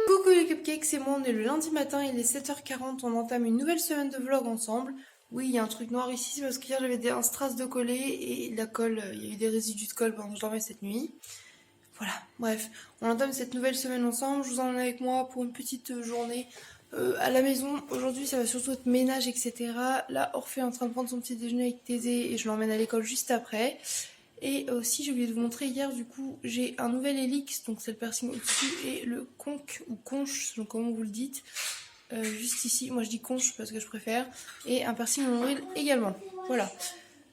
Coucou les cupcakes, c'est moi, on est le lundi matin, il est 7h40, on entame une nouvelle semaine de vlog ensemble. Oui, il y a un truc noir ici, c'est parce qu'hier j'avais un strass de coller et la colle, il y a eu des résidus de colle pendant que je dormais cette nuit. Voilà, bref, on entame cette nouvelle semaine ensemble, je vous emmène avec moi pour une petite journée à la maison. Aujourd'hui ça va surtout être ménage, etc. Là, Orphée est en train de prendre son petit déjeuner avec Thésée et je l'emmène à l'école juste après. Et aussi j'ai oublié de vous montrer hier, du coup j'ai un nouvel hélix, donc c'est le piercing au-dessus, et le conque ou conche selon comment vous le dites, juste ici, moi je dis conche parce que je préfère, et un piercing au nombril également. Voilà.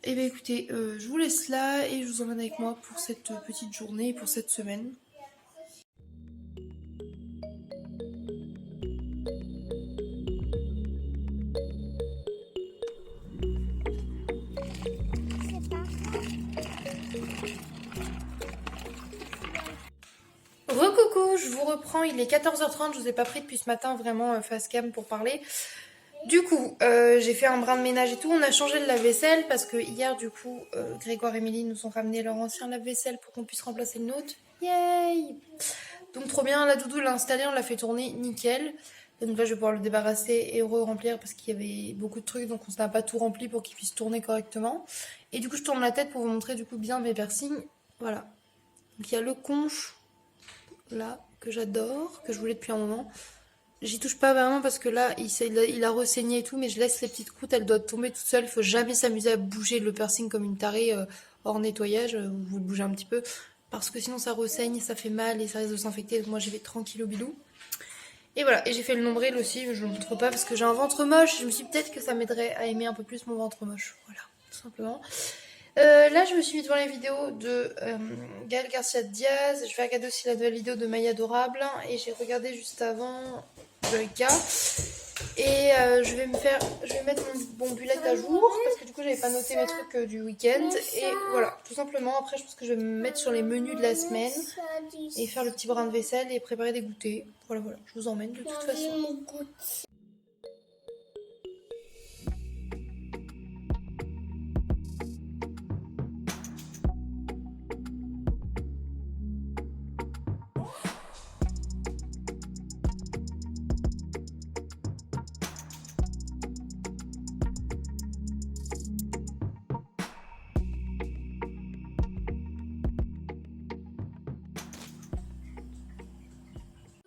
Et bien écoutez, je vous laisse là et je vous emmène avec moi pour cette petite journée, pour cette semaine. Recoucou, je vous reprends, il est 14h30, je vous ai pas pris depuis ce matin vraiment face cam pour parler. Du coup, j'ai fait un brin de ménage et tout, on a changé le lave-vaisselle parce que hier du coup, Grégoire et Émilie nous ont ramené leur ancien lave-vaisselle pour qu'on puisse remplacer le nôtre. Yay! Donc trop bien, la doudou l'a installé, on l'a fait tourner nickel. Et donc là je vais pouvoir le débarrasser et re-remplir parce qu'il y avait beaucoup de trucs donc on n'a pas tout rempli pour qu'il puisse tourner correctement. Et du coup je tourne la tête pour vous montrer du coup bien mes piercings. Voilà. Donc il y a le conche là que j'adore, que je voulais depuis un moment. J'y touche pas vraiment parce que là il a ressaigné et tout, mais je laisse les petites croûtes, elles doivent tomber toutes seules. Il faut jamais s'amuser à bouger le piercing comme une tarée hors nettoyage. Vous le bougez un petit peu parce que sinon ça ressaigne, ça fait mal et ça risque de s'infecter. Donc moi j'y vais tranquille au bilou. Et voilà, et j'ai fait le nombril aussi, mais je ne le montre pas parce que j'ai un ventre moche. Je me suis dit peut-être que ça m'aiderait à aimer un peu plus mon ventre moche. Voilà, tout simplement. Là, je me suis mis devant la vidéo de Gaël Garcia Diaz. Je vais regarder aussi la nouvelle vidéo de Maya Adorable. Et j'ai regardé juste avant Joyka. Et je vais mettre mon bullet à jour parce que du coup j'avais pas noté mes trucs du week-end. Et voilà, tout simplement. Après, je pense que je vais me mettre sur les menus de la semaine et faire le petit brin de vaisselle et préparer des goûters. Voilà, voilà, je vous emmène de toute façon.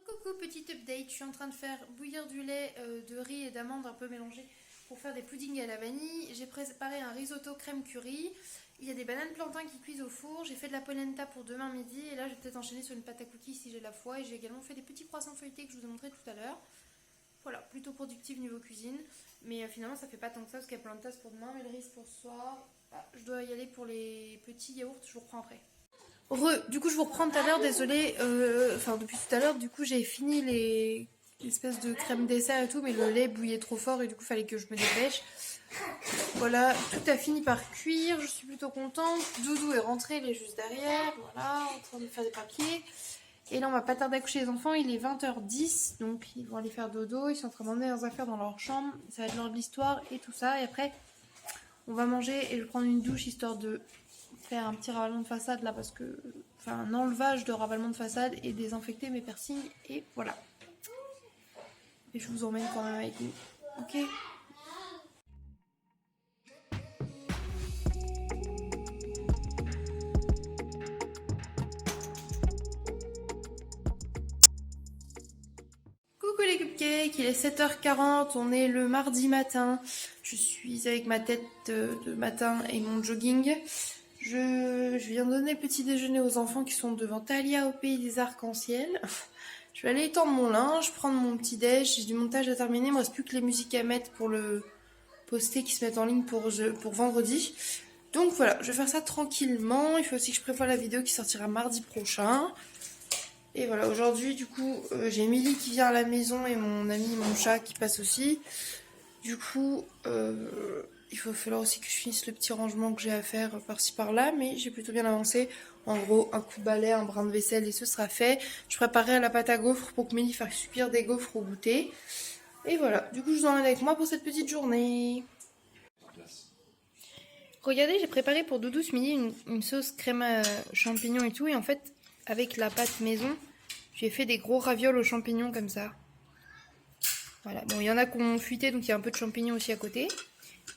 Coucou, petite update, je suis en train de faire bouillir du lait de riz et d'amandes un peu mélangé pour faire des puddings à la vanille. J'ai préparé un risotto crème curry. Il y a des bananes plantains qui cuisent au four. J'ai fait de la polenta pour demain midi. Et là, je vais peut-être enchaîner sur une pâte à cookies si j'ai la foi. Et j'ai également fait des petits croissants feuilletés que je vous ai montré tout à l'heure. Voilà, plutôt productif niveau cuisine. Mais finalement, ça fait pas tant que ça parce qu'il y a plein de tasses pour demain. Mais le riz pour ce soir. Ah, je dois y aller pour les petits yaourts. Je vous reprends après. Du coup, je vous reprends tout à l'heure, désolée. Enfin, depuis tout à l'heure, du coup, j'ai fini les espèces de crème dessert et tout, mais le lait bouillait trop fort et du coup, il fallait que je me dépêche. Voilà, tout a fini par cuire, je suis plutôt contente. Doudou est rentré, il est juste derrière, voilà, en train de faire des papiers. Et là, on va pas tarder à coucher les enfants, il est 20h10, donc ils vont aller faire dodo, ils sont en train d'emmener leurs affaires dans leur chambre. Ça va être l'heure de l'histoire et tout ça, et après, on va manger et je vais prendre une douche histoire de faire un petit ravalement de façade là parce que enfin un enlevage de ravalement de façade et désinfecter mes piercings et voilà. Et je vous emmène quand même avec nous. Ok. Coucou les cupcakes, il est 7h40, on est le mardi matin. Je suis avec ma tête de matin et mon jogging. Je viens donner le petit déjeuner aux enfants qui sont devant Thalia au pays des arcs-en-ciel. Je vais aller étendre mon linge, prendre mon petit déj, j'ai du montage à terminer, il me reste plus que les musiques à mettre pour le poster qui se mettent en ligne pour vendredi. Donc voilà, je vais faire ça tranquillement, il faut aussi que je prévoie la vidéo qui sortira mardi prochain. Et voilà, aujourd'hui du coup j'ai Émilie qui vient à la maison et mon ami, mon chat qui passe aussi. Du coup il va falloir aussi que je finisse le petit rangement que j'ai à faire par-ci par-là, mais j'ai plutôt bien avancé. En gros, un coup de balai, un brin de vaisselle et ce sera fait. Je préparerai la pâte à gaufres pour que Mélie fasse subir des gaufres au goûter. Et voilà, du coup je vous emmène avec moi pour cette petite journée. Regardez, j'ai préparé pour Doudou ce midi une sauce crème champignons et tout, et en fait avec la pâte maison, j'ai fait des gros ravioles aux champignons comme ça. Voilà, bon, il y en a qui ont fuité, donc il y a un peu de champignons aussi à côté.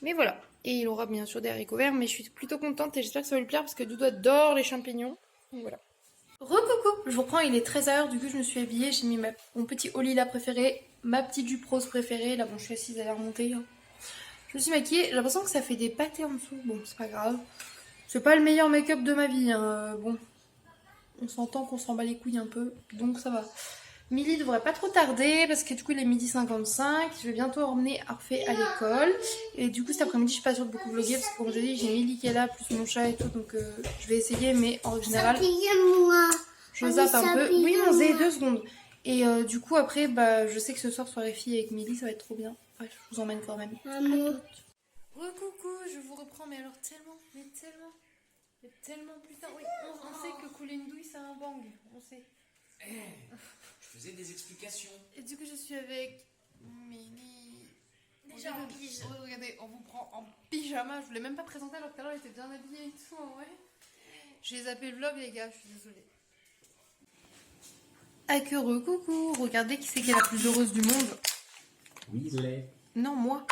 Mais voilà, et il aura bien sûr des haricots verts, mais je suis plutôt contente et j'espère que ça va lui plaire parce que Doudou adore les champignons. Donc voilà. Recoucou, je vous reprends, il est 13h, du coup je me suis habillée, j'ai mis mon petit haut lilas préféré, ma petite jupe rose préférée, là bon je suis assise, elle est remontée. Hein. Je me suis maquillée, j'ai l'impression que ça fait des pâtés en dessous, bon c'est pas grave. C'est pas le meilleur make-up de ma vie, hein. Bon, on s'entend qu'on s'en bat les couilles un peu, donc ça va. Milly devrait pas trop tarder parce que du coup il est 12h55, je vais bientôt emmener Harfé à l'école. Et du coup cet après-midi je suis pas sûre de beaucoup vlogger parce que comme je dis j'ai Milly qui est là plus mon chat et tout donc je vais essayer mais en général je zappe un peu. Oui mon zé, 2 secondes. Et du coup après bah je sais que ce soir soirée fille avec Milly ça va être trop bien. Bref je vous emmène quand même. Coucou, je vous reprends mais alors tellement putain oui on sait que couler une douille c'est un bang, on sait. Je faisais des explications. Et du coup, je suis avec Milly. Déjà en pyjama. Regardez, on vous prend en pyjama. Je voulais même pas présenter alors que tout à l'heure, elle était bien habillée et tout. Ouais. J'ai zappé le vlog, les gars, je suis désolée. Acquereux, coucou. Regardez qui c'est qui est la plus heureuse du monde. Oui, je l'ai. Non, moi.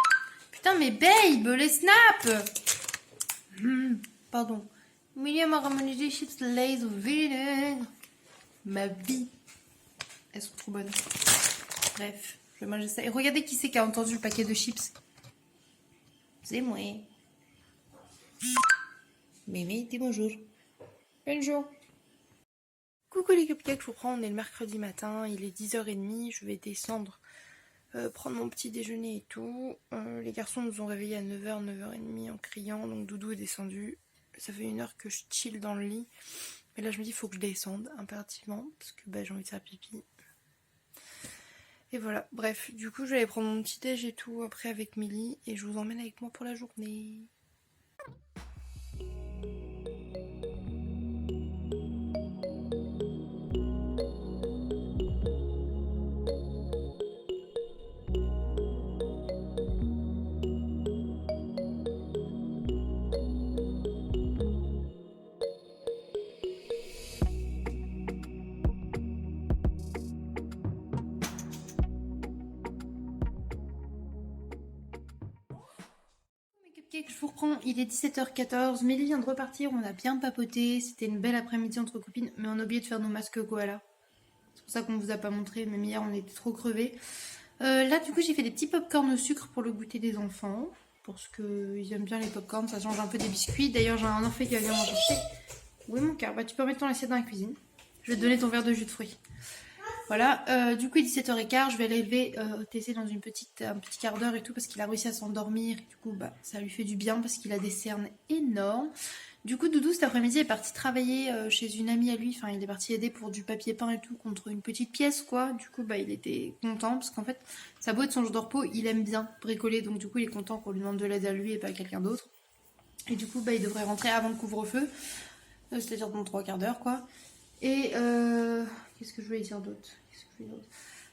Putain, mais babe, les snaps. Pardon. Milly m'a ramené des chips Lay's au vinaigre. Ma bille. Elles sont trop bonnes. Bref, je vais manger ça. Et regardez qui c'est qui a entendu le paquet de chips. C'est moi. Mémé, dis bonjour. Bonjour. Coucou les cupcakes, je vous prends, on est le mercredi matin, il est 10h30, je vais descendre prendre mon petit déjeuner et tout. Les garçons nous ont réveillés à 9h, 9h30 en criant, donc Doudou est descendu. Ça fait 1 heure que je chill dans le lit. Mais là je me dis il faut que je descende impérativement parce que bah, j'ai envie de faire pipi. Et voilà, bref, du coup je vais aller prendre mon petit déj et tout après avec Milly et je vous emmène avec moi pour la journée. Je vous reprends, il est 17h14, Milly vient de repartir, on a bien papoté, c'était une belle après-midi entre copines, mais on a oublié de faire nos masques koala. C'est pour ça qu'on vous a pas montré, même hier on était trop crevés. Là du coup j'ai fait des petits pop-corn au sucre pour le goûter des enfants, parce qu'ils aiment bien les pop-corn, ça change un peu des biscuits. D'ailleurs j'ai un enfant qui va venir m'en chercher. Oui mon cœur, bah tu peux mettre ton assiette dans la cuisine. Je vais te donner ton verre de jus de fruits. Voilà, du coup il est 17h15, je vais aller lever Tessé dans un petit quart d'heure et tout parce qu'il a réussi à s'endormir. Du coup bah ça lui fait du bien parce qu'il a des cernes énormes. Du coup Doudou cet après-midi est parti travailler chez une amie à lui, enfin il est parti aider pour du papier peint et tout contre une petite pièce quoi. Du coup bah il était content parce qu'en fait ça doit être son jour de repos, il aime bien bricoler donc du coup il est content qu'on lui demande de l'aide à lui et pas à quelqu'un d'autre. Et du coup bah il devrait rentrer avant le couvre-feu, c'est-à-dire dans 3 quarts d'heure quoi. Et qu'est-ce que je voulais dire d'autre?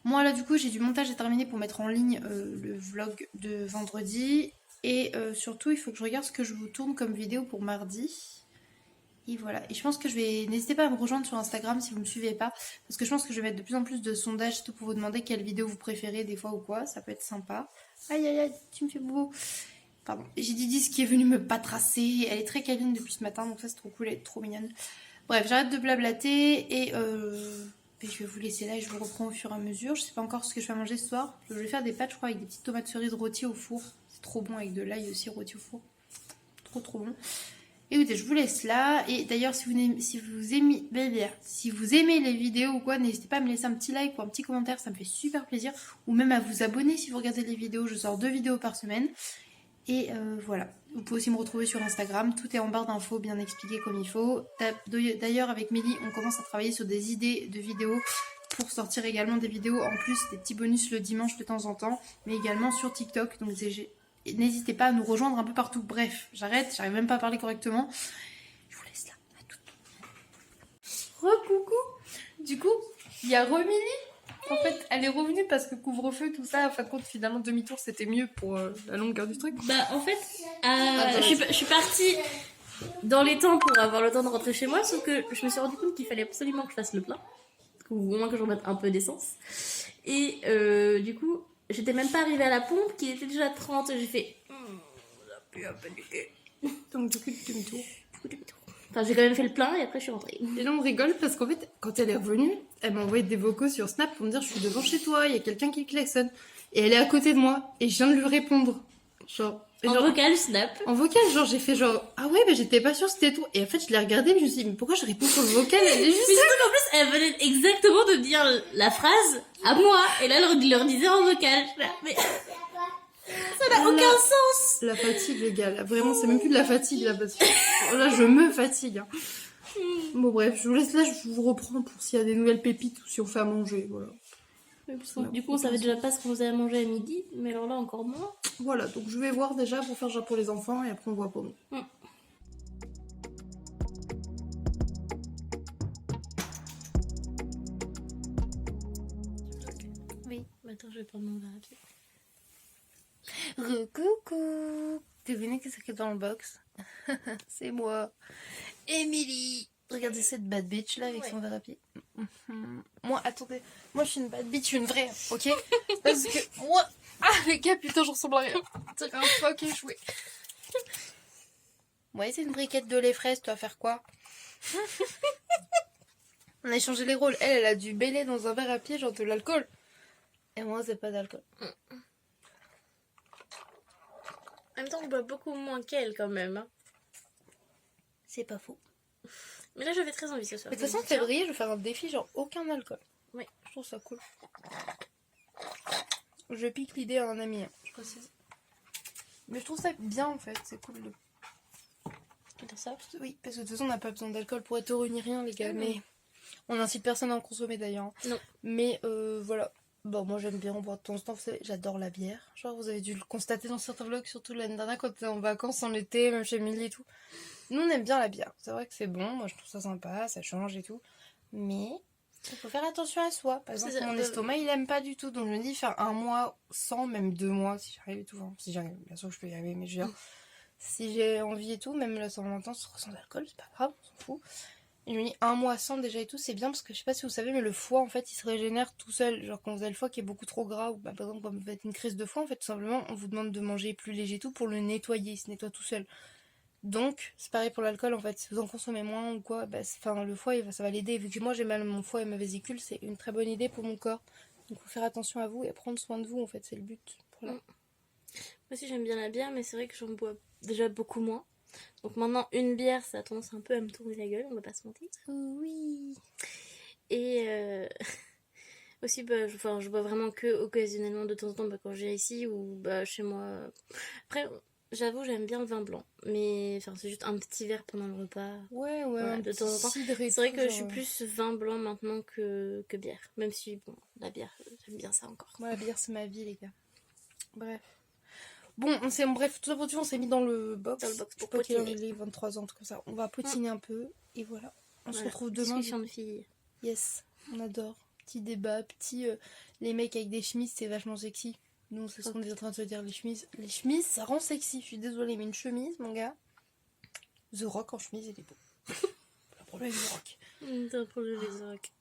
Moi là du coup j'ai du montage à terminer pour mettre en ligne le vlog de vendredi. Et surtout il faut que je regarde ce que je vous tourne comme vidéo pour mardi. Et voilà, et je pense que je vais... N'hésitez pas à me rejoindre sur Instagram si vous ne me suivez pas. Parce que je pense que je vais mettre de plus en plus de sondages tout pour vous demander quelle vidéo vous préférez des fois ou quoi. Ça peut être sympa. Aïe aïe aïe, tu me fais bobo. Pardon, j'ai Didi qui est venue me patrasser. Elle est très câline depuis ce matin donc ça c'est trop cool, elle est trop mignonne. Bref, j'arrête de blablater et je vais vous laisser là et je vous reprends au fur et à mesure. Je sais pas encore ce que je vais manger ce soir. Je vais faire des pâtes, je crois, avec des petites tomates cerises rôties au four. C'est trop bon avec de l'ail aussi rôti au four. Trop bon. Écoutez, je vous laisse là. Et d'ailleurs, si vous aimez les vidéos ou quoi, n'hésitez pas à me laisser un petit like ou un petit commentaire. Ça me fait super plaisir. Ou même à vous abonner si vous regardez les vidéos. Je sors 2 vidéos par semaine. Et voilà, vous pouvez aussi me retrouver sur Instagram, tout est en barre d'infos bien expliqué comme il faut. D'ailleurs avec Milly on commence à travailler sur des idées de vidéos pour sortir également des vidéos en plus, des petits bonus le dimanche de temps en temps, mais également sur TikTok, donc n'hésitez pas à nous rejoindre un peu partout. Bref, j'arrête, j'arrive même pas à parler correctement. Je vous laisse là, à tout. Recoucou. Du coup, il y a Remilly. En fait, elle est revenue parce que couvre-feu, tout ça, en fin de compte, finalement, demi-tour, c'était mieux pour la longueur du truc. Bah, en fait, je suis partie dans les temps pour avoir le temps de rentrer chez moi, sauf que je me suis rendu compte qu'il fallait absolument que je fasse le plein, ou au moins que je remette un peu d'essence. Et du coup, j'étais même pas arrivée à la pompe, qui était déjà 30, et j'ai fait... J'ai un peu niqué. Donc du coup, demi-tour. Enfin, j'ai quand même fait le plein et après je suis rentrée. Et là, on rigole parce qu'en fait, quand elle est revenue, elle m'a envoyé des vocaux sur Snap pour me dire je suis devant chez toi, il y a quelqu'un qui klaxonne. Et elle est à côté de moi et je viens de lui répondre. Genre, et En genre, vocal, snap. en vocal, genre j'ai fait genre ah ouais, mais j'étais pas sûre c'était tout. Et en fait, je l'ai regardée, mais je me suis dit mais pourquoi je réponds sur le vocal? Elle est Mais juste. surtout qu'en plus, elle venait exactement de dire la phrase à moi. Et là, elle leur disait en vocal. Mais ça n'a aucun sens. La fatigue, les gars, là, vraiment, c'est même plus de la fatigue là parce que là, je me fatigue. Hein. Bon bref, je vous laisse là, je vous reprends pour s'il y a des nouvelles pépites ou si on fait à manger, voilà. Du coup, on savait déjà pas ce qu'on faisait à manger à midi, mais alors là, encore moins. Voilà, donc je vais voir déjà pour faire genre pour les enfants et après on voit pour nous. Oui, attends, je vais prendre mon verre à pied. Coucou. Devinez qui c'est qui est dans le box? C'est moi, Émilie. Regardez cette bad bitch là avec son verre à pied. Moi, attendez, moi je suis une bad bitch, une vraie, ok? Parce que moi, ah les gars, putain, je ressemble à rien. C'est un fuck échoué. Ouais, c'est une briquette de lait fraise, tu vas faire quoi? On a échangé les rôles. Elle a du bélé dans un verre à pied, genre de l'alcool. Et moi, c'est pas d'alcool. En même temps, je bois beaucoup moins qu'elle quand même. Hein. C'est pas faux. Mais là, j'avais très envie ce soir. Mais de toute façon, en février, je vais faire un défi, genre aucun alcool. Oui. Je trouve ça cool. Je pique l'idée à un ami, hein, je précise. Mais je trouve ça bien en fait, c'est cool de dire ça. Oui, parce que de toute façon, on n'a pas besoin d'alcool pour être heureux ni rien, les gars. Mais on n'incite personne à en consommer d'ailleurs. Non. Mais voilà. Bon, moi j'aime bien en boire de temps en temps. Vous savez, j'adore la bière. Genre, vous avez dû le constater dans certains vlogs, surtout l'année dernière quand on était en vacances en été, même chez Milly et tout. Nous, on aime bien la bière. C'est vrai que c'est bon. Moi, je trouve ça sympa, ça change et tout. Mais il faut faire attention à soi. Par exemple, mon estomac, il aime pas du tout. Donc, je me dis faire un mois sans, même 2 mois, si j'arrive et tout. Enfin, si j'arrive, bien sûr, je peux y arriver, mais je veux dire, si j'ai envie et tout, même là, sans longtemps, sans alcool, c'est pas grave, on s'en fout. Et je me dis 1 mois sans déjà et tout, c'est bien parce que je sais pas si vous savez, mais le foie en fait il se régénère tout seul. Genre quand vous avez le foie qui est beaucoup trop gras, ou bah, par exemple quand vous faites une crise de foie, en fait tout simplement on vous demande de manger plus léger et tout pour le nettoyer, il se nettoie tout seul. Donc c'est pareil pour l'alcool en fait, si vous en consommez moins ou quoi, bah, le foie ça va l'aider. Vu que moi j'ai mal à mon foie et ma vésicule, c'est une très bonne idée pour mon corps. Donc faut faire attention à vous et prendre soin de vous en fait, c'est le but. Voilà. Moi aussi j'aime bien la bière, mais c'est vrai que j'en bois déjà beaucoup moins. Donc maintenant, une bière, ça a tendance un peu à me tourner la gueule, on va pas se mentir. Oui. Et aussi, bah, je bois vraiment que occasionnellement de temps en temps bah, quand j'ai ici ou bah, chez moi. Après, j'avoue, j'aime bien le vin blanc. Mais c'est juste un petit verre pendant le repas. Ouais, Voilà, de temps en temps. C'est vrai que je suis plus vin blanc maintenant que bière. Même si, bon, la bière, j'aime bien ça encore. Moi, la bière, c'est ma vie, les gars. Bref. Bon, bref, tout ça pour dire, on s'est mis dans le box. Dans le box pour je sais pas potiner. qu'il est 23 ans, comme ça. On va potiner un peu, et voilà. On se retrouve demain. Discussion de filles. Yes, on adore. Petit débat, les mecs avec des chemises, c'est vachement sexy. Nous, c'est ce qu'on est en train de se dire, les chemises. Les chemises, ça rend sexy. Je suis désolée, mais une chemise, mon gars. The Rock en chemise, il est beau. Le problème du Rock. T'as un problème avec The Rock.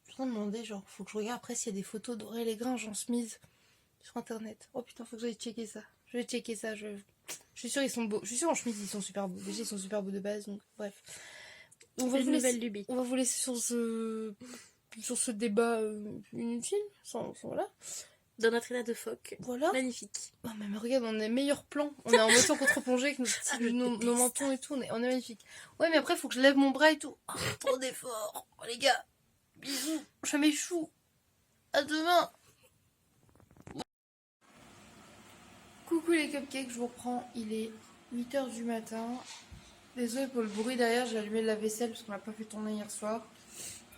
Je me demandais, genre, faut que je regarde après s'il y a des photos d'Aurel et Gringe en chemise sur internet. Oh putain, faut que j'aille checker ça. Je vais checker ça. Je suis sûre, ils sont beaux. Je suis sûre, en chemise, ils sont super beaux. Déjà, ils sont super beaux de base, donc bref. On va vous laisser sur ce débat inutile. Voilà. Dans notre état de phoque. Voilà. Magnifique. Oh, mais regarde, on est meilleur plan. On est en motion contre-plongée avec nos mentons et tout. On est magnifique. Ouais, mais après, faut que je lève mon bras et tout. Oh, trop d'efforts. Oh, les gars. Bisous. Je m'échoue. À demain. Coucou les cupcakes, je vous reprends. Il est 8h du matin. Désolée pour le bruit derrière, j'ai allumé la vaisselle parce qu'on n'a pas fait tourner hier soir.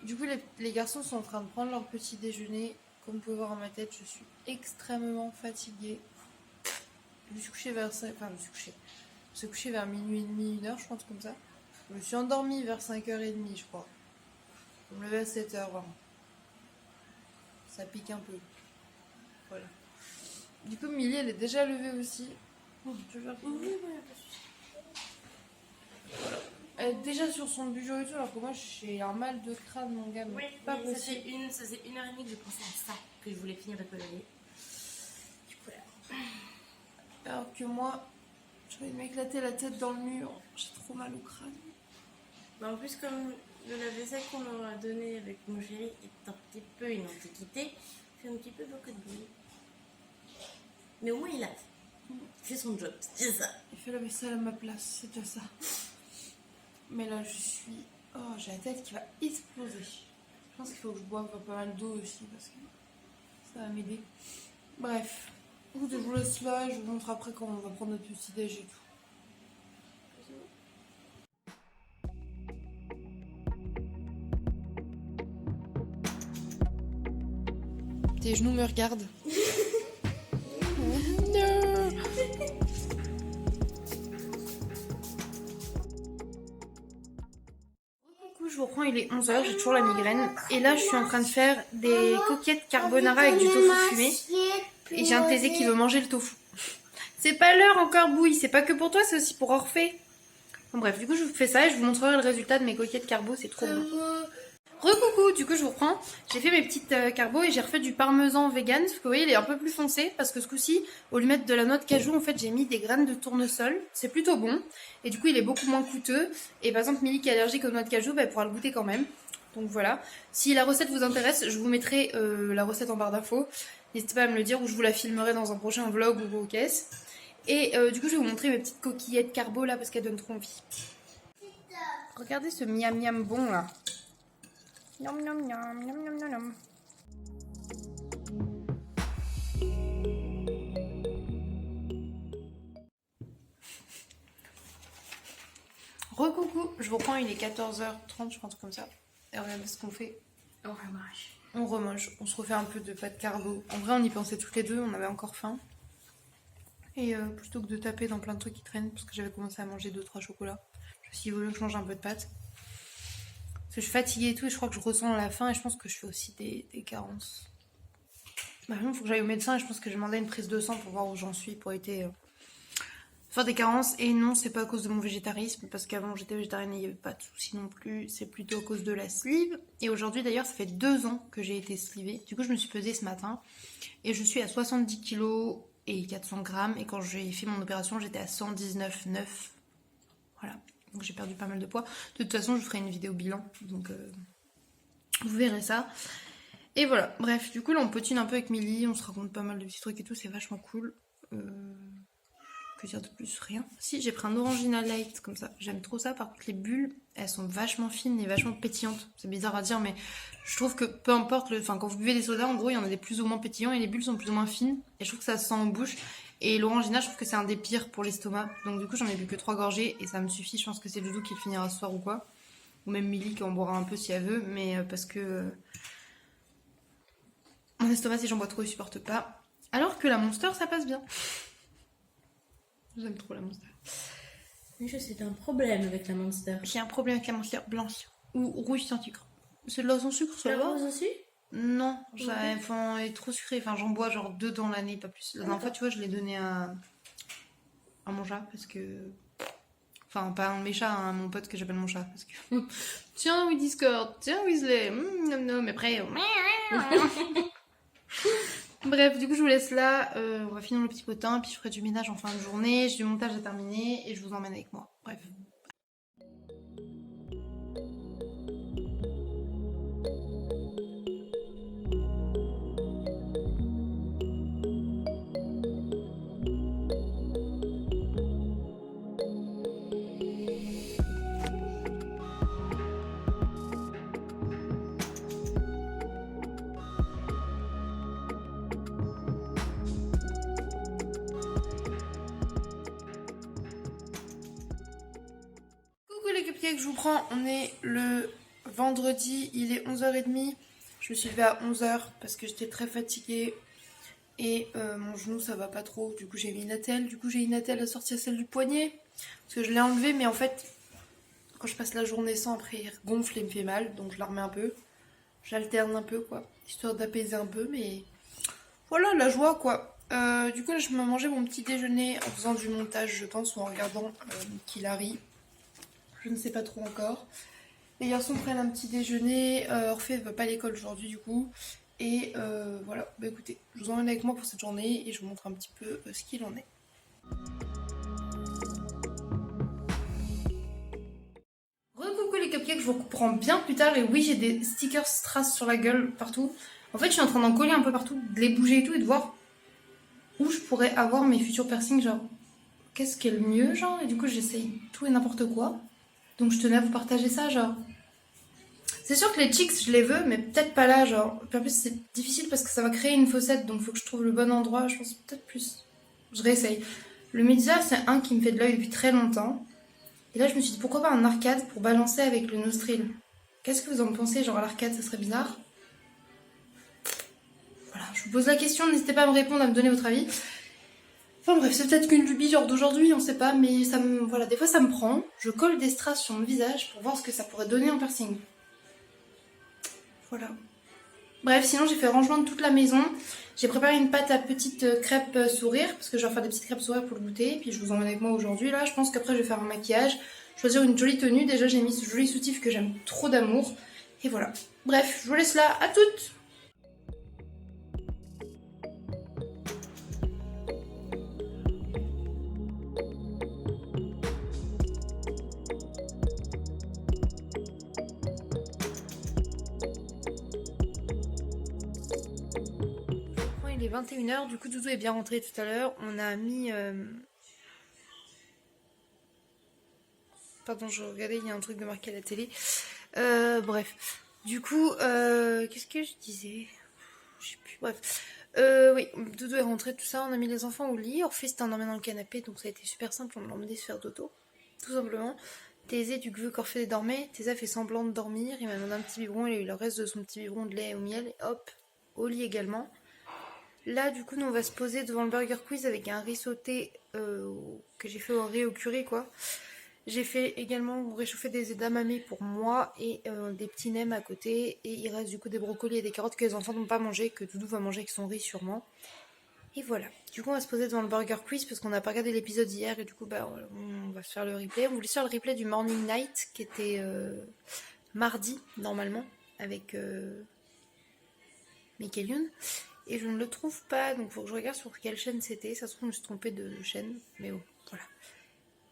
Du coup, les garçons sont en train de prendre leur petit déjeuner. Comme vous pouvez voir à ma tête, je suis extrêmement fatiguée. Je me suis couchée vers... Enfin, je me suis couchée vers minuit et demi, 1h, je pense, comme ça. Je me suis endormie vers 5h30, je crois. Je me levais à 7h, vraiment. Ça pique un peu. Voilà. Du coup, Milly, elle est déjà levée aussi. Je vais Elle est déjà sur son budget et tout, alors que moi j'ai un mal de crâne, mon gars. Oui, Pas ça possible. faisait 1h30 que je pensais à ça, que je voulais finir de colorier. Du coup, là. Alors que moi, j'ai envie de m'éclater la tête dans le mur. J'ai trop mal au crâne. Mais en plus, comme le lave-vaisselle qu'on leur a donné avec mon chéri est un petit peu une antiquité, il fait un petit peu beaucoup de bruit. Mais au moins, il lave. Il fait son job, c'est ça. Il fait la vaisselle à ma place, c'est déjà ça. Mais là, je suis... Oh, j'ai la tête qui va exploser. Je pense qu'il faut que je boive pas mal d'eau aussi, parce que ça va m'aider. Bref. Écoutez, je vous laisse là, je vous montre après quand on va prendre notre petit déj et tout. Tes genoux me regardent. Non. Coucou, je vous reprends, il est 11h, j'ai toujours la migraine. Et là, je suis en train de faire des coquillettes carbonara avec du tofu fumé. Et j'ai un taisé qui veut manger le tofu. C'est pas l'heure encore, Bouille, c'est pas que pour toi, c'est aussi pour Orphée. Bon, bref, du coup, je vous fais ça et je vous montrerai le résultat de mes coquillettes carbo, c'est trop bon. Recoucou, du coup je vous reprends, j'ai fait mes petites carbos et j'ai refait du parmesan vegan, parce que vous voyez il est un peu plus foncé, parce que ce coup-ci, au lieu de mettre de la noix de cajou, en fait j'ai mis des graines de tournesol, c'est plutôt bon, et du coup il est beaucoup moins coûteux, et par exemple Milly qui est allergique aux noix de cajou, bah, elle pourra le goûter quand même, donc voilà. Si la recette vous intéresse, je vous mettrai la recette en barre d'infos, n'hésitez pas à me le dire, ou je vous la filmerai dans un prochain vlog ou aux caisses. Et du coup je vais vous montrer mes petites coquillettes carbo là, parce qu'elles donnent trop envie. Regardez ce miam miam bon là. Nom nom nom nom nom nom nom. Recoucou, je vous reprends, il est 14h30, je crois, un truc comme ça. Et regardez ce qu'on fait. On remange. On remange, on se refait un peu de pâte carbo. En vrai, on y pensait toutes les deux, on avait encore faim. Et plutôt que de taper dans plein de trucs qui traînent, parce que j'avais commencé à manger 2-3 chocolats, je me suis dit, il vaut mieux que je mange un peu de pâte. Parce que je suis fatiguée et tout, et je crois que je ressens la faim, et je pense que je fais aussi des carences. Bah non, faut que j'aille au médecin, et je pense que j'ai demandé une prise de sang pour voir où j'en suis, pour éviter faire des carences. Et non, c'est pas à cause de mon végétarisme, parce qu'avant j'étais végétarienne et il n'y avait pas de soucis non plus, c'est plutôt à cause de la sleeve. Et aujourd'hui d'ailleurs, ça fait 2 ans que j'ai été slivée. Du coup, je me suis pesée ce matin, et je suis à 70 kg et 400 grammes, et quand j'ai fait mon opération, j'étais à 119,9. Voilà. Donc j'ai perdu pas mal de poids. De toute façon, je ferai une vidéo bilan. Donc vous verrez ça. Et voilà. Bref, du coup là on potine un peu avec Milly. On se raconte pas mal de petits trucs et tout. C'est vachement cool. Que dire de plus? Rien. Si, j'ai pris un Orangina Light comme ça. J'aime trop ça. Par contre les bulles, elles sont vachement fines et vachement pétillantes. C'est bizarre à dire mais je trouve que peu importe enfin quand vous buvez des sodas, en gros il y en a des plus ou moins pétillants et les bulles sont plus ou moins fines. Et je trouve que ça se sent en bouche. Et l'orangina, je trouve que c'est un des pires pour l'estomac. Donc du coup, j'en ai bu que 3 gorgées et ça me suffit. Je pense que c'est Doudou qui le finira ce soir ou quoi. Ou même Milly qui en boira un peu si elle veut. Mais parce que mon estomac, si j'en bois trop, il supporte pas. Alors que la Monster, ça passe bien. J'aime trop la Monster. Mais c'est un problème avec la Monster. J'ai un problème avec la Monster blanche ou rouge sans sucre. Celle-là sans sucre, ça La va? rose aussi? Non, enfin, elle est trop sucrée. Enfin, j'en bois genre 2 dans l'année, pas plus. La dernière fois, tu vois, je l'ai donné à mon chat parce que. Enfin, pas un de mes chats, hein, mon pote que j'appelle mon chat. Parce que. Tiens, oui, Discord. Tiens, Weasley. Non, mais après. Bref, du coup, je vous laisse là. On va finir le petit potin. Puis je ferai du ménage en fin de journée. J'ai du montage à terminer. Et je vous emmène avec moi. Bref. Les cupcakes, je vous prends, on est le vendredi, il est 11h30, je me suis levée à 11h parce que j'étais très fatiguée et mon genou ça va pas trop, du coup j'ai mis une attelle, assortie à celle du poignet parce que je l'ai enlevée mais en fait quand je passe la journée sans après il gonfle et me fait mal donc je la remets un peu, j'alterne un peu quoi, histoire d'apaiser un peu mais voilà la joie quoi. Du coup là je me mangeais mon petit déjeuner en faisant du montage je pense ou en regardant Killary. je ne sais pas trop encore. Les garçons prennent un petit déjeuner, Orphée ne va pas à l'école aujourd'hui du coup. Et voilà, bah écoutez, je vous emmène avec moi pour cette journée et je vous montre un petit peu ce qu'il en est. Recoucou les cupcakes, je vous reprends bien plus tard et oui j'ai des stickers strass sur la gueule partout. En fait je suis en train d'en coller un peu partout, de les bouger et tout et de voir où je pourrais avoir mes futurs piercings, genre qu'est-ce qui est le mieux genre, et du coup j'essaye tout et n'importe quoi. Donc je tenais à vous partager ça genre. C'est sûr que les cheeks je les veux mais peut-être pas là genre. Puis en plus c'est difficile parce que ça va créer une fossette donc faut que je trouve le bon endroit, je pense peut-être plus. Je réessaye. Le média c'est un qui me fait de l'œil depuis très longtemps. Et là je me suis dit pourquoi pas un arcade pour balancer avec le nostril. Qu'est-ce que vous en pensez, genre à l'arcade ça serait bizarre? Voilà, je vous pose la question, n'hésitez pas à me répondre, à me donner votre avis. Enfin bref, c'est peut-être qu'une lubie genre d'aujourd'hui, on sait pas, mais ça me... Voilà, des fois ça me prend. Je colle des strass sur mon visage pour voir ce que ça pourrait donner en piercing. Voilà. Bref, sinon j'ai fait rangement de toute la maison. J'ai préparé une pâte à petites crêpes sourire, parce que je vais faire des petites crêpes sourire pour le goûter. Puis je vous emmène avec moi aujourd'hui. Là, je pense qu'après je vais faire un maquillage, choisir une jolie tenue. Déjà j'ai mis ce joli soutif que j'aime trop d'amour. Et voilà. Bref, je vous laisse là. À toutes! Il est 21h, du coup Doudou est bien rentré tout à l'heure. On a mis... Pardon, je regardais, il y a un truc de marqué à la télé. Bref. Du coup, qu'est-ce que je disais? Je sais plus, bref. Oui, Doudou est rentré, tout ça, on a mis les enfants au lit. Orphée s'est endormi dans le canapé, donc ça a été super simple, on l'a emmené se faire dodo. Tout simplement. Thésée, du coup, qu'Orphée dormait, Thésée fait semblant de dormir, il m'a demandé un petit biberon, il a eu le reste de son petit biberon de lait au miel, et hop, au lit également. Là, du coup, nous on va se poser devant le Burger Quiz avec un riz sauté que j'ai fait au riz au curry, quoi. J'ai fait également réchauffer des edamame pour moi et des petits nems à côté. Et il reste du coup des brocolis et des carottes que les enfants n'ont pas mangé, que Doudou va manger avec son riz sûrement. Et voilà. Du coup, on va se poser devant le Burger Quiz parce qu'on n'a pas regardé l'épisode hier et du coup, bah, on va se faire le replay. On voulait faire le replay du Morning Night qui était mardi normalement avec Michael Youn. Et je ne le trouve pas, donc il faut que je regarde sur quelle chaîne c'était. Ça se trouve, je me suis trompée de chaîne, mais bon, voilà.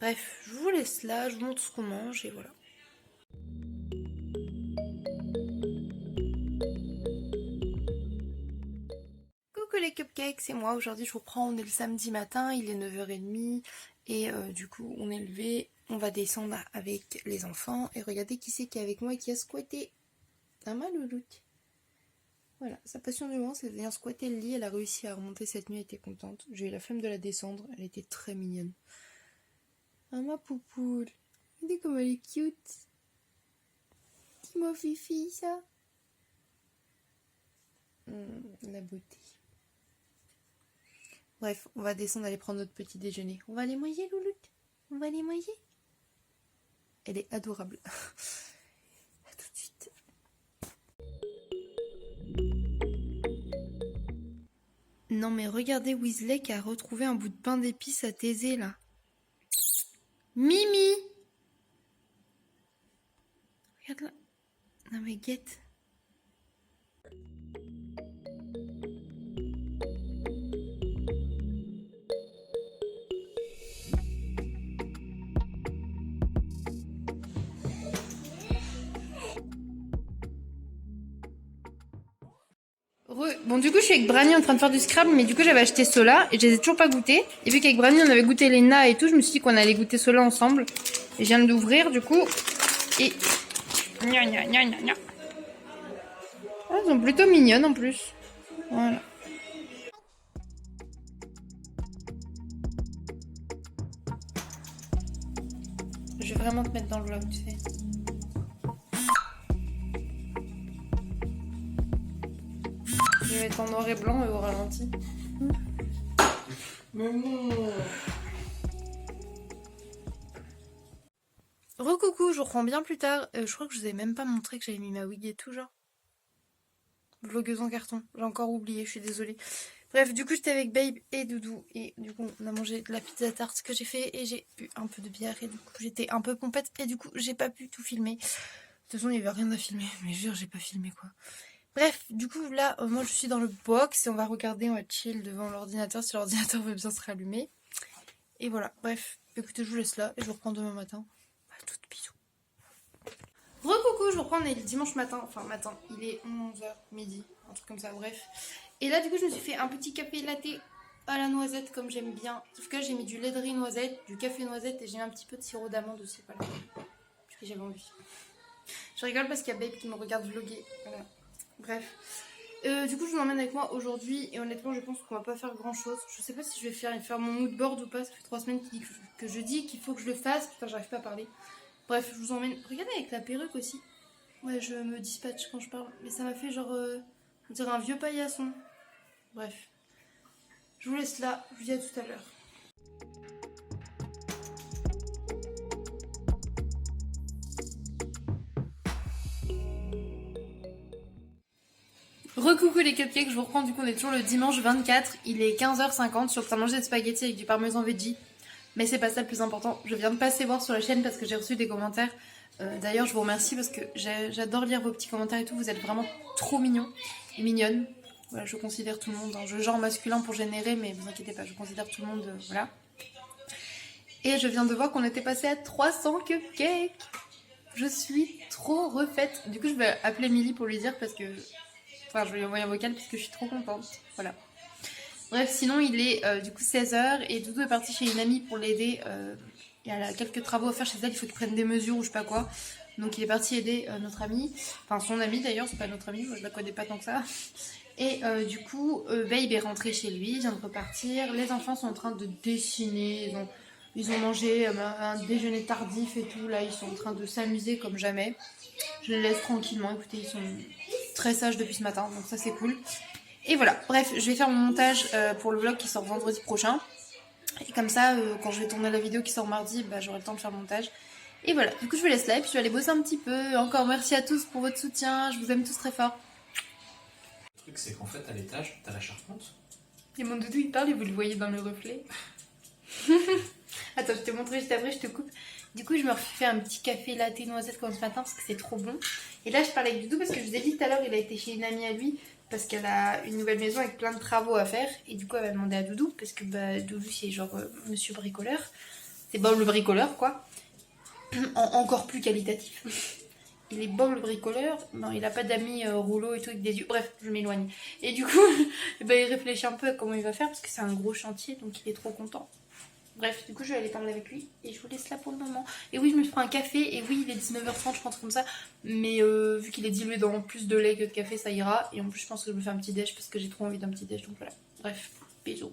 Bref, je vous laisse là, je vous montre ce qu'on mange et voilà. Coucou les cupcakes, c'est moi. Aujourd'hui, je vous prends, on est le samedi matin, il est 9h30 et du coup, on est levé. On va descendre avec les enfants et regardez qui c'est qui est avec moi et qui a squatté. Un malouloute. Voilà, sa passion du moment, c'est de venir squatter le lit. Elle a réussi à remonter cette nuit, elle était contente. J'ai eu la flemme de la descendre, elle était très mignonne. Ah ma poupoule, regardez comme elle est cute. Dis-moi Fifi, ça. La beauté. Bref, on va descendre aller prendre notre petit déjeuner. On va aller manger, Louloute. On va aller manger. Elle est adorable. À tout de suite. Non mais regardez Weasley qui a retrouvé un bout de pain d'épices à Thésée là. Mimi! Regarde là. Non mais guette. Bon du coup je suis avec Brani en train de faire du Scrabble, mais du coup j'avais acheté ceux-là et je les ai toujours pas goûtés. Et vu qu'avec Brani on avait goûté les Na et tout, je me suis dit qu'on allait goûter ceux-là ensemble. Et je viens de l'ouvrir du coup. Et... Gna gna gna gna gna. Ah, elles sont plutôt mignonnes en plus. Voilà. Je vais vraiment te mettre dans le vlog, tu sais. Je vais être en noir et blanc et au ralenti. Maman. Recoucou, je vous reprends bien plus tard. Je crois que je vous ai même pas montré que j'avais mis ma wig et tout, genre. Vlogueuse en carton. J'ai encore oublié, je suis désolée. Bref, du coup, j'étais avec Babe et Doudou. Et du coup, on a mangé de la pizza tarte que j'ai fait. Et j'ai bu un peu de bière. Et du coup, j'étais un peu pompette. Et du coup, j'ai pas pu tout filmer. De toute façon, il n'y avait rien à filmer. Mais jure, j'ai pas filmé quoi. Bref, du coup, là, moi, je suis dans le box. Et on va regarder, on va chill devant l'ordinateur. Si l'ordinateur veut bien se rallumer. Et voilà, bref. Écoutez, je vous laisse là. Et je vous reprends demain matin. À toutes, bisous. Recoucou, je vous reprends, on est le dimanche matin, enfin matin, il est 11h midi, un truc comme ça, bref. Et là du coup je me suis fait un petit café latte à la noisette comme j'aime bien. Sauf que là j'ai mis du lait de riz noisette, du café noisette et j'ai mis un petit peu de sirop d'amande aussi, voilà. Parce que j'avais envie. Je rigole parce qu'il y a Babe qui me regarde vlogger, voilà. Bref. Du coup je vous emmène avec moi aujourd'hui et honnêtement je pense qu'on va pas faire grand chose. Je sais pas si je vais faire mon mood board ou pas, ça fait 3 semaines que je dis qu'il faut que je le fasse, putain j'arrive pas à parler. Bref, je vous emmène. Regardez avec la perruque aussi. Ouais, je me dispatche quand je parle. Mais ça m'a fait genre. On dirait un vieux paillasson. Bref. Je vous laisse là. Je vous dis à tout à l'heure. Recoucou les cupcakes, je vous reprends du coup, on est toujours le dimanche 24. Il est 15h50. Je suis en train de manger des spaghettis avec du parmesan veggie. Mais c'est pas ça le plus important. Je viens de passer voir sur la chaîne parce que j'ai reçu des commentaires. D'ailleurs, je vous remercie parce que j'adore lire vos petits commentaires et tout. Vous êtes vraiment trop mignons et mignonnes. Voilà, je considère tout le monde. Hein. Je genre masculin pour générer, mais vous inquiétez pas, je considère tout le monde. Voilà. Et je viens de voir qu'on était passé à 300 cupcakes. Je suis trop refaite. Du coup, je vais appeler Milly pour lui dire parce que. Enfin, je vais lui envoyer un vocal parce que je suis trop contente. Voilà. Bref, sinon il est du coup 16h et Doudou est parti chez une amie pour l'aider. Il y a quelques travaux à faire chez elle, il faut qu'il prenne des mesures ou je sais pas quoi. Donc il est parti aider notre amie, enfin son amie d'ailleurs, c'est pas notre amie, moi je la connais pas tant que ça. Et du coup, Babe est rentré chez lui, il vient de repartir. Les enfants sont en train de dessiner, ils ont mangé un déjeuner tardif et tout, là ils sont en train de s'amuser comme jamais. Je les laisse tranquillement, écoutez, ils sont très sages depuis ce matin, donc ça c'est cool. Et voilà, bref, je vais faire mon montage pour le vlog qui sort vendredi prochain. Et comme ça, quand je vais tourner la vidéo qui sort mardi, bah, j'aurai le temps de faire le montage. Et voilà, du coup je vous laisse là et puis je vais aller bosser un petit peu. Encore merci à tous pour votre soutien, je vous aime tous très fort. Le truc, c'est qu'en fait, à l'étage, t'as la charpente. Et mon doudou il parle et vous le voyez dans le reflet. Attends, je te montre juste après, je te coupe. Du coup, je me refais un petit café latte noisette comme ce matin parce que c'est trop bon. Et là, je parle avec Doudou parce que je vous ai dit tout à l'heure, il a été chez une amie à lui parce qu'elle a une nouvelle maison avec plein de travaux à faire. Et du coup, elle va demander à Doudou parce que bah, Doudou, c'est genre monsieur bricoleur. C'est Bob le bricoleur, quoi. Encore plus qualitatif. Il est Bob le bricoleur. Non, il a pas d'amis rouleau et tout avec des yeux. Bref, je m'éloigne. Et du coup, bah, il réfléchit un peu à comment il va faire parce que c'est un gros chantier, donc il est trop content. Bref, du coup, je vais aller parler avec lui et je vous laisse là pour le moment. Et oui, je me prends un café et oui, il est 19h30, je pense comme ça. Mais vu qu'il est dilué dans plus de lait que de café, ça ira. Et en plus, je pense que je me fais un petit déj parce que j'ai trop envie d'un petit déj. Donc voilà. Bref, bisous.